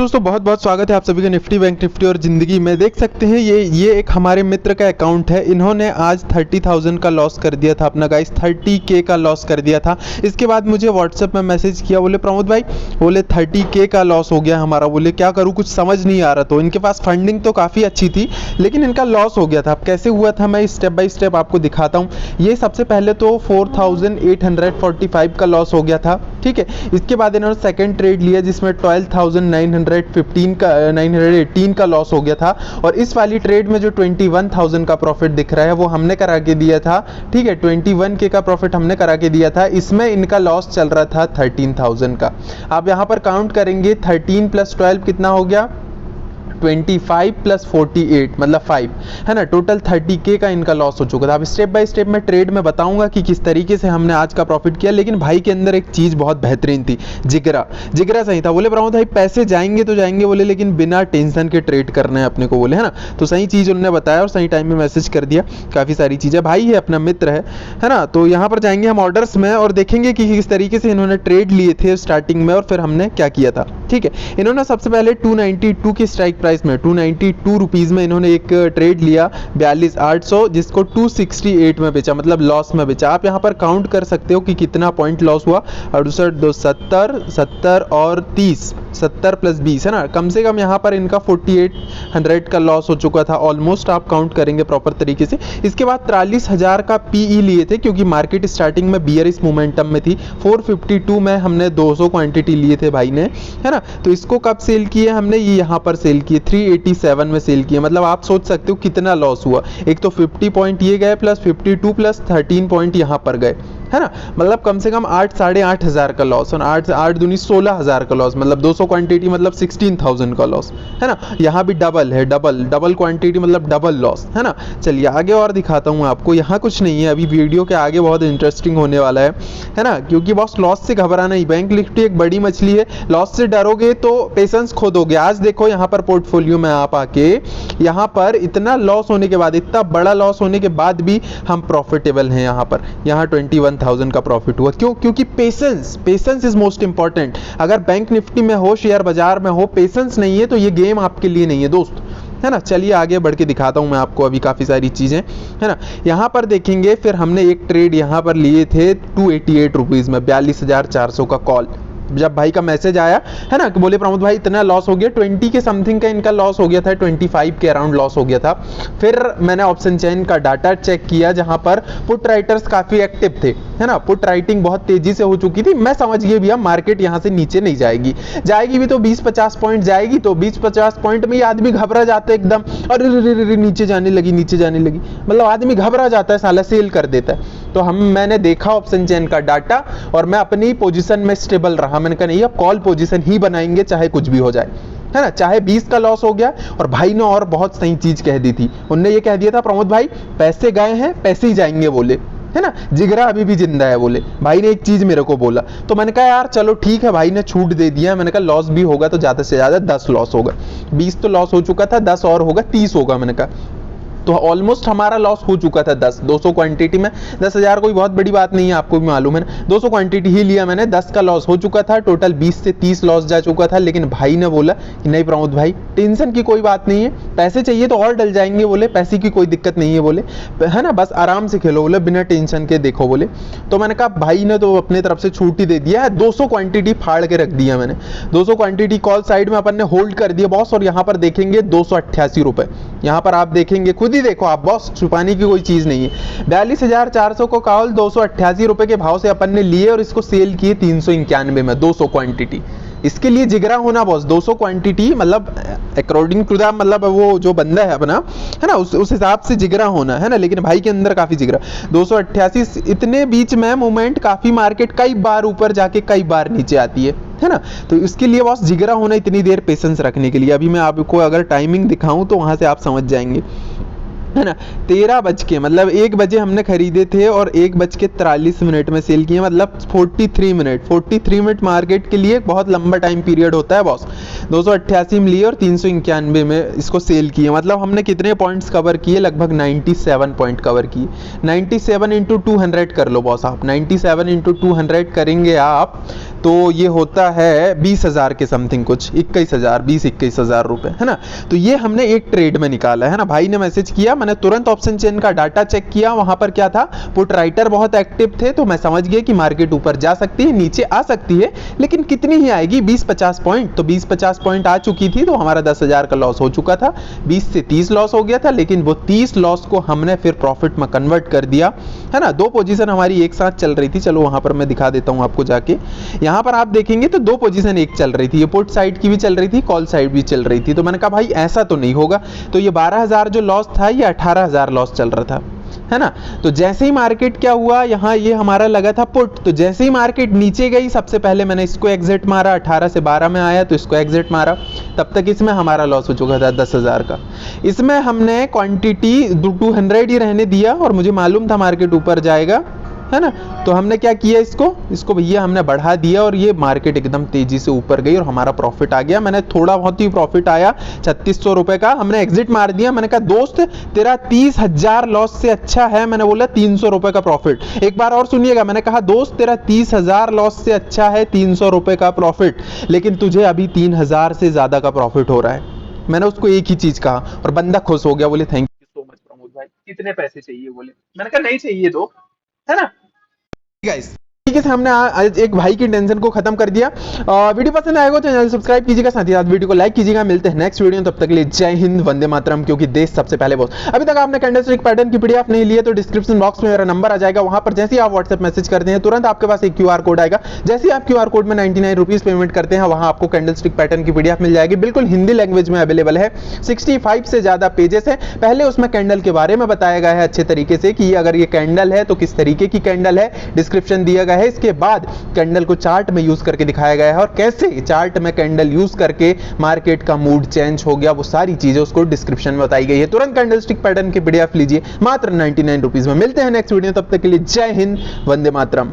दोस्तों बहुत बहुत स्वागत है आप सभी का निफ्टी बैंक निफ्टी और ज़िंदगी में। देख सकते हैं ये एक हमारे मित्र का अकाउंट है। इन्होंने आज 30,000 का लॉस कर दिया था अपना गाइस, 30K का लॉस कर दिया था। इसके बाद मुझे व्हाट्सएप में मैसेज किया, बोले प्रमोद भाई, बोले 30K का लॉस हो गया हमारा, बोले क्या करूँ कुछ समझ नहीं आ रहा। तो इनके पास फंडिंग तो काफ़ी अच्छी थी लेकिन इनका लॉस हो गया था। अब कैसे हुआ था मैं स्टेप बाय स्टेप आपको दिखाता हूँ। ये सबसे पहले तो 4,845 का लॉस हो गया था, ठीक है। इसके बाद इन्होंने सेकेंड ट्रेड लिया जिसमें 918 का लॉस हो गया था और इस वाली ट्रेड में जो 21,000 का प्रॉफिट दिख रहा है वो हमने करा के दिया था, ठीक है। 21K का प्रॉफिट हमने करा के दिया था। इसमें इनका लॉस चल रहा था 13,000 का। आप यहाँ पर काउंट करेंगे 13 + 12 कितना हो गया, 25 + 48 मतलब 5, है ना। टोटल 30K का इनका लॉस हो चुका था। अब स्टेप बाय स्टेप मैं ट्रेड में बताऊंगा कि किस तरीके से हमने आज का प्रॉफिट किया। लेकिन भाई के अंदर एक चीज़ बहुत बेहतरीन थी, जिगरा सही था। बोले प्रमोद भाई पैसे जाएंगे तो जाएंगे, बोले लेकिन बिना टेंशन के ट्रेड करना है अपने को, बोले, है ना। तो सही चीज़ उन्होंने बताया और सही टाइम में मैसेज कर दिया। काफ़ी सारी चीज़ें, भाई है अपना मित्र है ना। तो यहाँ पर जाएंगे हम ऑर्डर्स में और देखेंगे कि किस तरीके से इन्होंने ट्रेड लिए थे स्टार्टिंग में और फिर हमने क्या किया था, ठीक है। इन्होंने सबसे पहले 292 की स्ट्राइक प्राइस में 292 रुपीज़ में इन्होंने एक ट्रेड लिया 42,800, जिसको 268 में बेचा, मतलब लॉस में बेचा। आप यहाँ पर काउंट कर सकते हो कि कितना पॉइंट लॉस हुआ, 68, 270, 70 और 30, 70 + 20, है ना। कम से कम यहाँ पर इनका 4,800 का लॉस हो चुका था ऑलमोस्ट। आप काउंट करेंगे प्रॉपर तरीके से। इसके बाद 43,000 का PE लिए थे क्योंकि मार्केट स्टार्टिंग में बियरिश मोमेंटम में थी। 452 में हमने 200 क्वांटिटी लिए थे भाई ने, है ना। तो इसको कब सेल किए हमने, ये यहाँ पर सेल किए 387 में सेल किए। मतलब आप सोच सकते हो कितना लॉस हुआ। एक तो 50 पॉइंट ये गए प्लस 52 प्लस 13 पॉइंट यहाँ पर गए, है ना। मतलब कम से कम 8 साढ़े 8 हज़ार का लॉस और 8 दूनी 16,000 का लॉस, मतलब 200 क्वांटिटी मतलब 16,000 का लॉस, है ना। यहाँ भी डबल है, डबल क्वांटिटी मतलब डबल लॉस, है ना। चलिए आगे और दिखाता हूँ आपको। यहाँ कुछ नहीं है, अभी वीडियो के आगे बहुत इंटरेस्टिंग होने वाला है ना। क्योंकि बॉस लॉस से घबराना नहीं, बैंक निफ्टी एक बड़ी मछली है। लॉस से डरोगे तो पेशेंस खो दोगे। आज देखो यहाँ पर पोर्टफोलियो में आप आके यहाँ पर इतना लॉस होने के बाद, इतना बड़ा लॉस होने के बाद भी हम प्रॉफिटेबल हैं। यहाँ पर 21,000 का प्रॉफिट हुआ। क्यों? क्योंकि पेशेंस इज मोस्ट इंपॉर्टेंट। अगर बैंक निफ्टी में हो, शेयर बाजार में हो, पेशेंस नहीं है तो ये गेम आपके लिए नहीं है दोस्त, है ना। चलिए आगे बढ़ के दिखाता हूं मैं आपको अभी काफ़ी सारी चीज़ें, है ना। यहाँ पर देखेंगे फिर हमने एक ट्रेड यहाँ पर लिए थे 288 रुपीज़ में 42,400 का कॉल। जब भाई का मैसेज आया, है ना, कि बोले प्रमोद भाई इतना लॉस हो गया, 20 के समथिंग का इनका लॉस हो गया था, 25 के अराउंड लॉस हो गया था। फिर मैंने ऑप्शन चेन का डाटा चेक किया जहां पर पुट राइटर्स काफ़ी एक्टिव थे, है ना। पुट राइटिंग बहुत तेजी से हो चुकी थी। मैं समझ गया भैया मार्केट यहाँ से नीचे नहीं जाएगी, जाएगी भी तो 20-50 पॉइंट जाएगी। तो 20-50 पॉइंट में आदमी घबरा जाता है एकदम, अरे नीचे जाने लगी, मतलब आदमी घबरा जाता है, साला सेल कर देता है। तो मैंने देखा ऑप्शन चेन का डाटा और मैं अपनी पोजीशन में स्टेबल रहा। मैंने कहा नहीं अब कॉल पोजीशन ही बनाएंगे चाहे कुछ भी हो जाए, है ना। चाहे 20 का लॉस हो गया। और भाई ने और बहुत सही चीज कह दी थी, उनने ये कह दिया था प्रमोद भाई पैसे गए हैं पैसे ही जाएंगे, बोले, है ना। जिगरा अभी भी जिंदा है, बोले भाई ने एक चीज मेरे को बोला। तो मैंने कहा यार चलो ठीक है, भाई ने छूट दे दिया। मैंने कहा लॉस भी होगा तो ज्यादा से ज्यादा 10 लॉस होगा, 20 तो लॉस हो चुका था, 10 और होगा 30 होगा। मैंने कहा तो ऑलमोस्ट हमारा लॉस हो चुका था 200 क्वांटिटी में। 10,000 कोई बहुत बड़ी बात नहीं है, आपको भी मालूम है। 200 क्वांटिटी ही लिया मैंने, 10 का लॉस हो चुका था। टोटल 20 से 30 लॉस जा चुका था। लेकिन भाई ने बोला कि नहीं प्रमोद भाई टेंशन की कोई बात नहीं है, पैसे चाहिए तो और डल जाएंगे, बोले पैसे की कोई दिक्कत नहीं है, बोले, है ना, बस आराम से खेलो, बोले बिना टेंशन के देखो, बोले। तो मैंने कहा भाई ने तो अपने तरफ से छूट ही दे दिया है। 200 क्वांटिटी फाड़ के रख दिया मैंने, 200 क्वांटिटी कॉल साइड में अपन ने होल्ड कर दिया बॉस। और यहाँ पर देखेंगे 288 रुपए, यहाँ पर आप देखेंगे, खुद ही देखो आप बॉस, छुपाने की कोई चीज नहीं है। 42,400 को कॉल 288 रुपए के भाव से अपन ने लिए और इसको सेल किए 391 में 200 क्वांटिटी। इसके लिए जिगरा होना बॉस, 200 क्वांटिटी मतलब अकॉर्डिंग टू द मतलब वो जो बंदा है अपना, है ना, उस हिसाब से जिगरा होना, है ना। लेकिन भाई के अंदर काफी जिगरा। 288 इतने बीच में मूवमेंट काफी, मार्केट कई बार ऊपर जाके कई बार नीचे आती है ना। तो इसके लिए बॉस जिगरा होना, इतनी देर पेशेंस रखने के लिए। अभी मैं आपको अगर टाइमिंग दिखाऊं तो वहां से आप समझ जाएंगे, है ना। 13 बज के मतलब 1 बजे हमने खरीदे थे और 1:43 में सेल किए, मतलब 43 मिनट मार्केट के लिए बहुत लंबा टाइम पीरियड होता है बॉस। 288 में लिए और 391 में इसको सेल किए। मतलब हमने कितने पॉइंट्स कवर किए, लगभग 97 पॉइंट कवर किए। 97 × 200 कर लो बॉस आप, 97 × 200 करेंगे आप तो ये होता है 20,000 के समथिंग, कुछ 21,000, 20-21,000 रुपए, है ना। तो ये हमने एक ट्रेड में निकाला है ना। भाई ने मैसेज किया, मैंने तुरंत ऑप्शन चेन का डाटा चेक किया, वहां पर क्या था, पुट राइटर बहुत एक्टिव थे, तो मैं समझ गया कि मार्केट ऊपर जा सकती है, नीचे आ सकती है, लेकिन कितनी ही आएगी, 20-50 पॉइंट। तो 20-50 पॉइंट आ चुकी थी, तो हमारा 10,000 का लॉस हो चुका था। 20 से 30 लॉस हो गया था, लेकिन वो 30 लॉस को हमने फिर प्रॉफिट में कन्वर्ट कर दिया, है ना। दो पोजीशन हमारी एक साथ चल रही थी, चलो वहां पर मैं दिखा देता हूं आपको जाके। यहां पर आप देखेंगे तो दो पोजीशन एक चल रही थी, ये पुट साइड की भी चल रही थी, कॉल साइड भी चल रही थी। तो मैंने कहा भाई ऐसा तो नहीं होगा, तो ये 12,000 जो लॉस था, ये 18,000 लॉस चल रहा था, है ना। तो जैसे ही मार्केट क्या हुआ, यहां ये हमारा लगा था पुट, तो जैसे ही मार्केट नीचे गई, सबसे पहले मैंने इसको एग्जिट मारा, 18 से 12 में आया तो इसको एग्जिट मारा, तब तक इसमें हमारा लॉस हो चुका था 10,000 का। इसमें हमने क्वांटिटी 200 ही रहने दिया, और मुझे मालूम था मार्केट ऊपर जाएगा, है ना। तो हमने क्या किया, इसको भैया हमने बढ़ा दिया, और ये मार्केट एकदम तेजी से ऊपर गई और हमारा प्रॉफिट आ गया। मैंने थोड़ा बहुत ही प्रॉफिट आया, 3600 रुपए का, हमने एग्जिट मार दिया। मैंने कहा दोस्त तेरा 30,000 लॉस से अच्छा है, मैंने बोला 300 रुपए का प्रॉफिट। एक बार और सुनिएगा, मैंने कहा दोस्त तेरा 30,000 लॉस से अच्छा है 300 रुपए का प्रॉफिट, लेकिन तुझे अभी 3,000 से ज्यादा का प्रॉफिट हो रहा है। मैंने उसको एक ही चीज कहा, और बंदा खुश हो गया, बोले thank you so much Pramod भाई, कितने पैसे चाहिए बोले। मैंने कहा नहीं चाहिए दो, है ना गाइस। ठीक है, हमने आज एक भाई की टेंशन को खत्म कर दिया। वीडियो पसंद आएगा तो चैनल सब्सक्राइब कीजिएगा, साथ ही साथ वीडियो को लाइक कीजिएगा। मिलते हैं नेक्स्ट वीडियो में, तब तक के लिए जय हिंद, वंदे मातरम, क्योंकि देश सबसे पहले बॉस। अभी तक आपने कैंडलस्टिक पैटर्न की पीडीएफ नहीं ली है तो डिस्क्रिप्शन बॉक्स में मेरा नंबर आ जाएगा, वहां पर जैसे ही आप व्हाट्सएप मैसेज करते हैं तुरंत आपके पास एक क्यूआर कोड आएगा। जैसे ही आप क्यूआर कोड में 99 रुपीज पेमेंट करते हैं, वहां आपको कैंडलस्टिक पैटर्न की पीडीएफ मिल जाएगी, बिल्कुल हिंदी लैंग्वेज में अवेलेबल है। 65 से ज्यादा पेजेस है। पहले उसमें कैंडल के बारे में बताया गया है अच्छे तरीके से कि अगर ये कैंडल है तो किस तरीके की कैंडल है, डिस्क्रिप्शन दिया गया है। इसके बाद कैंडल को चार्ट में यूज करके दिखाया गया है, और कैसे चार्ट में कैंडल यूज करके मार्केट का मूड चेंज हो गया, वो सारी चीजें उसको डिस्क्रिप्शन में बताई गई है। तुरंत कैंडलस्टिक पैटर्न की पीडीएफ लीजिए, मात्र 99 रुपीज में। मिलते हैं नेक्स्ट वीडियो, तब तक के लिए जय हिंद, वंदे मातरम।